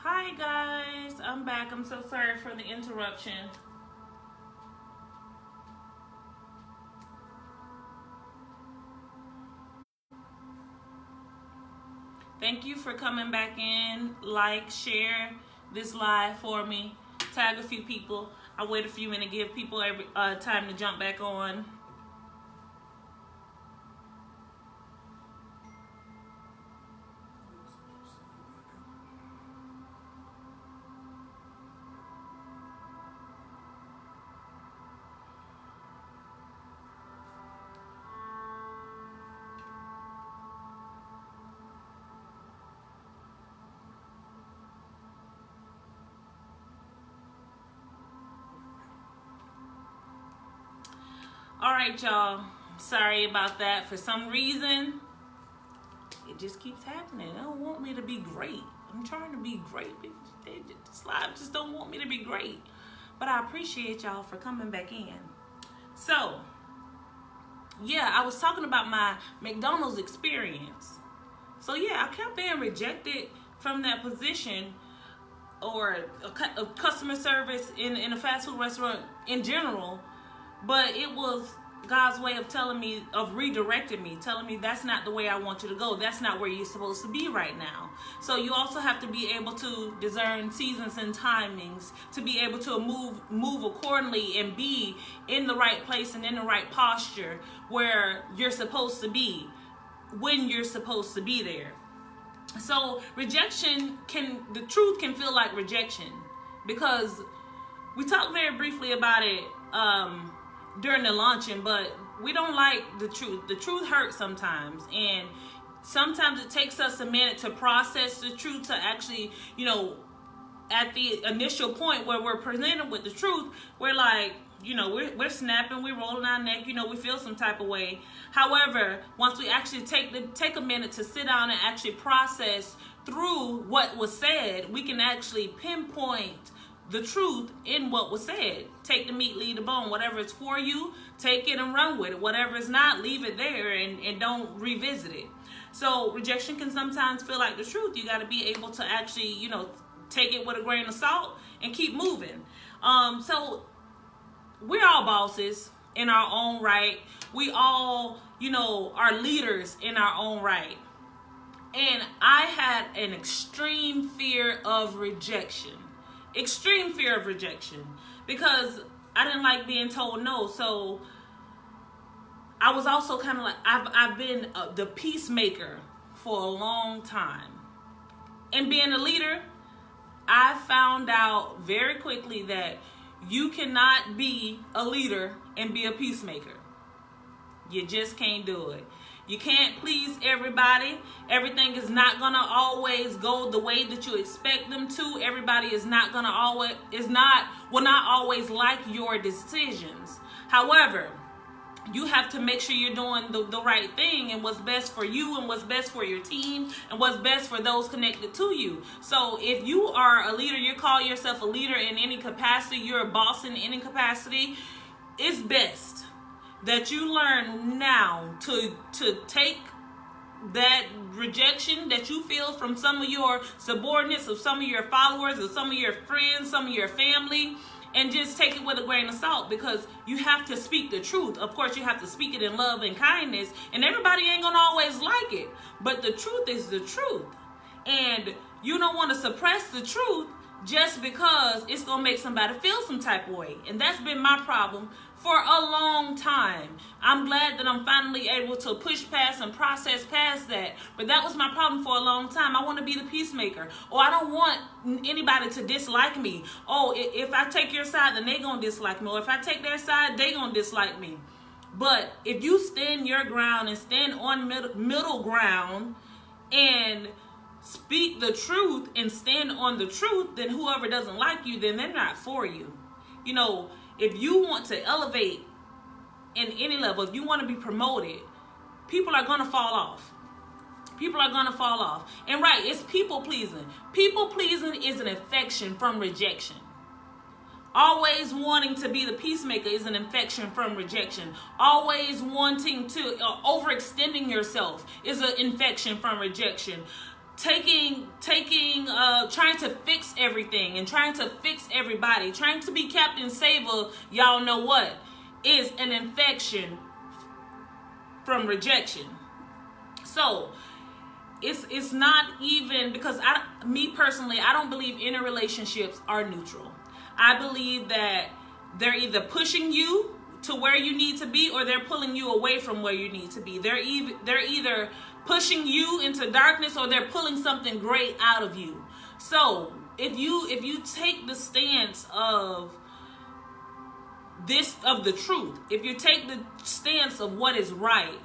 Hi guys, I'm back. I'm so sorry for the interruption. Thank you for coming back in. Like, share this live for me. Tag a few people. I'll wait a few minutes, give people every time to jump back on. All right, y'all. Sorry about that. For some reason, it just keeps happening. They don't want me to be great. I'm trying to be great. This live just don't want me to be great. But I appreciate y'all for coming back in. So, yeah, I was talking about my McDonald's experience. So, yeah, I kept being rejected from that position or a customer service in a fast food restaurant in general. But it was God's way of telling me, of redirecting me, telling me that's not the way I want you to go. That's not where you're supposed to be right now. So you also have to be able to discern seasons and timings to be able to move accordingly and be in the right place and in the right posture where you're supposed to be when you're supposed to be there. So the truth can feel like rejection because we talked very briefly about it during the launching, but we don't like the truth. The truth hurts sometimes, and sometimes it takes us a minute to process the truth to actually, at the initial point where we're presented with the truth, we're like, we're snapping, we're rolling our neck, we feel some type of way. However, once we actually take a minute to sit down and actually process through what was said, we can actually pinpoint the truth in what was said. Take the meat, leave the bone. Whatever is for you, take it and run with it. Whatever is not, leave it there and don't revisit it. So rejection can sometimes feel like the truth. You got to be able to actually, take it with a grain of salt and keep moving. So we're all bosses in our own right. We all, are leaders in our own right. And I had an extreme fear of rejection. Extreme fear of rejection because I didn't like being told no. So I was also kind of like, I've been the peacemaker for a long time. And being a leader, I found out very quickly that you cannot be a leader and be a peacemaker. You just can't do it. You can't please everybody. Everything is not going to always go the way that you expect them to. Everybody is not going to will not always like your decisions. However, you have to make sure you're doing the right thing and what's best for you and what's best for your team and what's best for those connected to you. So if you are a leader, you call yourself a leader in any capacity, you're a boss in any capacity, it's best that you learn now to take that rejection that you feel from some of your subordinates, or some of your followers, or some of your friends, some of your family, and just take it with a grain of salt, because you have to speak the truth. Of course, you have to speak it in love and kindness, and everybody ain't gonna always like it, but the truth is the truth. And you don't want to suppress the truth just because it's gonna make somebody feel some type of way. And that's been my problem for a long time. I'm glad that I'm finally able to push past and process past that. But that was my problem for a long time. I want to be the peacemaker. Or I don't want anybody to dislike me. Oh, if I take your side, then they gonna dislike me. Or if I take their side, they gonna dislike me. But if you stand your ground and stand on middle ground and speak the truth and stand on the truth, then whoever doesn't like you, then they're not for you. If you want to elevate in any level, if you want to be promoted, people are going to fall off. People are gonna fall off. And right, it's people pleasing. People pleasing is an infection from rejection. Always wanting to be the peacemaker is an infection from rejection. Always wanting to overextending yourself is an infection from rejection. Trying to fix everything and trying to fix everybody, trying to be Captain Sable, y'all know what, is an infection from rejection. So it's not even, because me personally, I don't believe inner relationships are neutral. I believe that they're either pushing you to where you need to be or they're pulling you away from where you need to be. They're either pushing you into darkness or they're pulling something great out of you. So if you take the stance of the truth, if you take the stance of what is right,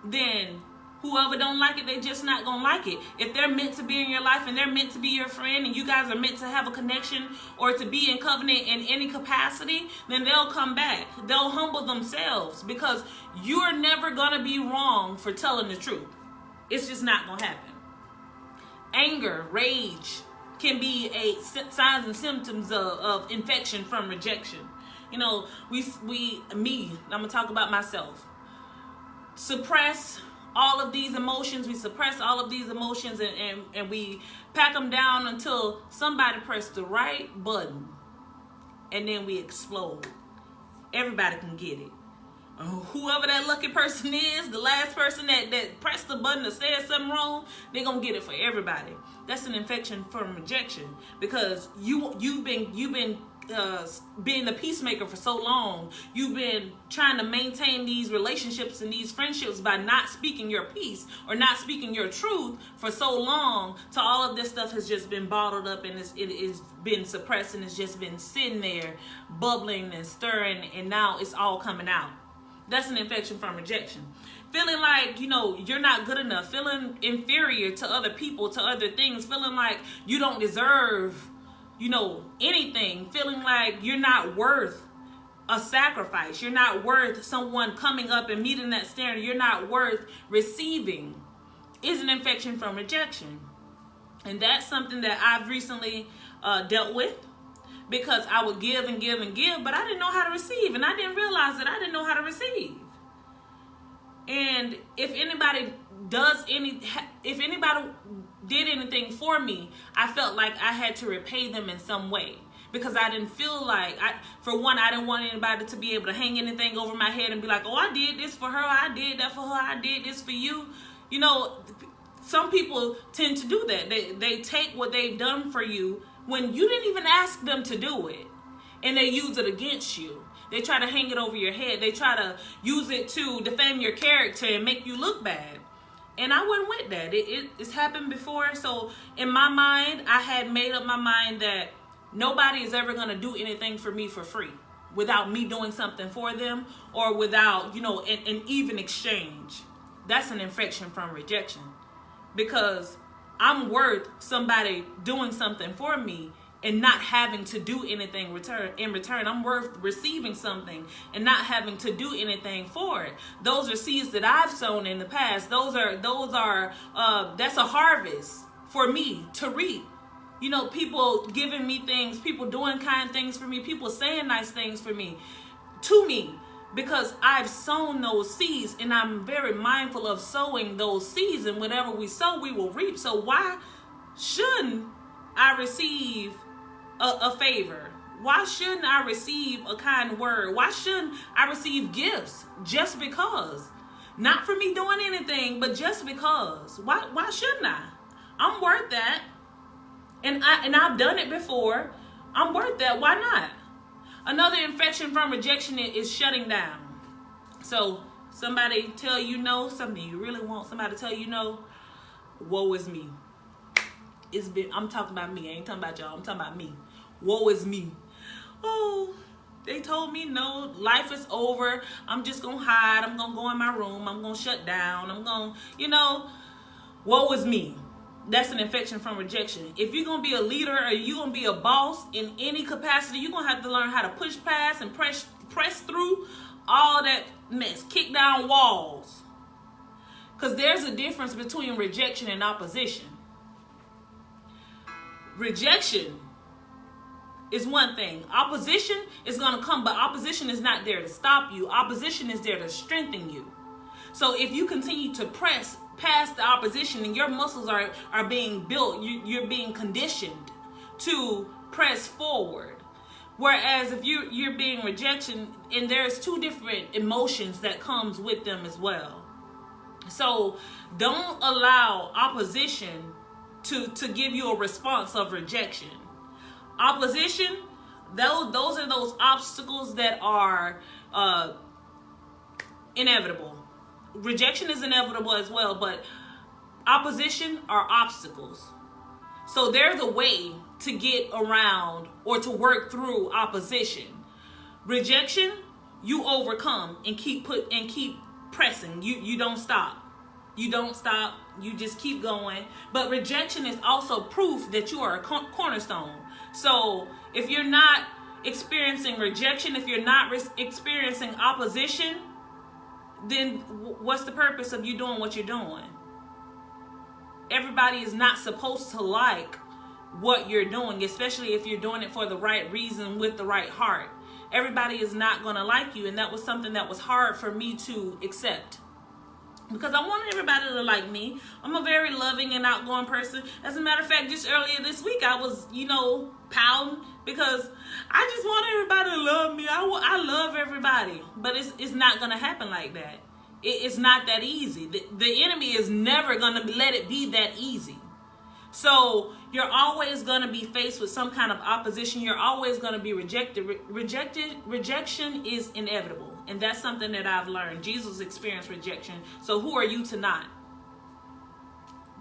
then whoever don't like it, they just not gonna like it. If they're meant to be in your life and they're meant to be your friend and you guys are meant to have a connection or to be in covenant in any capacity, then they'll come back. They'll humble themselves, because you're never gonna be wrong for telling the truth. It's just not gonna happen. Anger, rage can be signs and symptoms of infection from rejection. You know, I'm gonna talk about myself. Suppress all of these emotions. We suppress all of these emotions and we pack them down until somebody pressed the right button and then we explode. Everybody can get it. Whoever that lucky person is, the last person that pressed the button or said something wrong, they're gonna get it for everybody. That's an infection from rejection, because you've been being the peacemaker for so long. You've been trying to maintain these relationships and these friendships by not speaking your piece or not speaking your truth for so long, till all of this stuff has just been bottled up and it is been suppressed and it's just been sitting there bubbling and stirring, and now it's all coming out. That's an infection from rejection. Feeling like, you're not good enough, feeling inferior to other people, to other things, feeling like you don't deserve anything, feeling like you're not worth a sacrifice, you're not worth someone coming up and meeting that standard, you're not worth receiving, is an infection from rejection. And that's something that I've recently dealt with, because I would give and give and give, but I didn't know how to receive, and I didn't realize that I didn't know how to receive. And if anybody did anything for me, I felt like I had to repay them in some way, because I didn't feel like, for one, I didn't want anybody to be able to hang anything over my head and be like, oh, I did this for her, I did that for her, I did this for you. Some people tend to do that. They take what they've done for you when you didn't even ask them to do it, and they use it against you. They try to hang it over your head. They try to use it to defame your character and make you look bad. And I wasn't with that. It's happened before. So in my mind, I had made up my mind that nobody is ever going to do anything for me for free without me doing something for them, or without, an even exchange. That's an infection from rejection, because I'm worth somebody doing something for me and not having to do anything in return. I'm worth receiving something and not having to do anything for it. Those are seeds that I've sown in the past. That's a harvest for me to reap. People giving me things, people doing kind things for me, people saying nice things for me, to me, because I've sown those seeds, and I'm very mindful of sowing those seeds, and whatever we sow, we will reap. So why shouldn't I receive a favor? Why shouldn't I receive a kind word? Why shouldn't I receive gifts just because? Not for me doing anything, but just because. Why shouldn't I? I'm worth that. And I've done it before. I'm worth that. Why not? Another infection from rejection is shutting down. So somebody tell you no, something you really want, somebody tell you no, woe is me. I'm talking about me. I ain't talking about y'all. I'm talking about me. Woe is me. Oh, they told me no, life is over. I'm just going to hide. I'm going to go in my room. I'm going to shut down. I'm going to, woe is me. That's an infection from rejection. If you're going to be a leader or you're going to be a boss in any capacity, you're going to have to learn how to push past and press through all that mess. Kick down walls. Because there's a difference between rejection and opposition. Rejection is one thing. Opposition is going to come, but opposition is not there to stop you. Opposition is there to strengthen you. So if you continue to press past the opposition and your muscles are being built, you're being conditioned to press forward. Whereas if you're being rejection, and there's two different emotions that comes with them as well. So don't allow opposition to give you a response of rejection. Opposition, those are those obstacles that are inevitable. Rejection is inevitable as well, but opposition are obstacles. So there's a way to get around or to work through opposition. Rejection, you overcome and keep pressing. You don't stop. You don't stop. You just keep going. But rejection is also proof that you are a cornerstone. So if you're not experiencing rejection, if you're not experiencing opposition, then what's the purpose of you doing what you're doing? Everybody is not supposed to like what you're doing, especially if you're doing it for the right reason with the right heart. Everybody is not going to like you, and that was something that was hard for me to accept. Because I wanted everybody to like me. I'm a very loving and outgoing person. As a matter of fact, just earlier this week, I was, pouting because I just want everybody to love me. I love everybody. But it's not going to happen like that. It's not that easy. The enemy is never going to let it be that easy. So you're always going to be faced with some kind of opposition. You're always going to be rejected. Rejection is inevitable. And that's something that I've learned. Jesus experienced rejection. So who are you to not?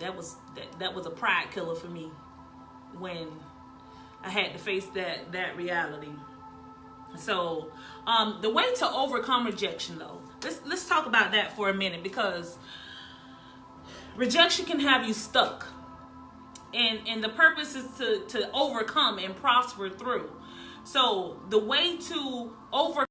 That was a pride killer for me when I had to face that reality. So the way to overcome rejection, though, let's talk about that for a minute, because rejection can have you stuck. And the purpose is to overcome and prosper through. So the way to overcome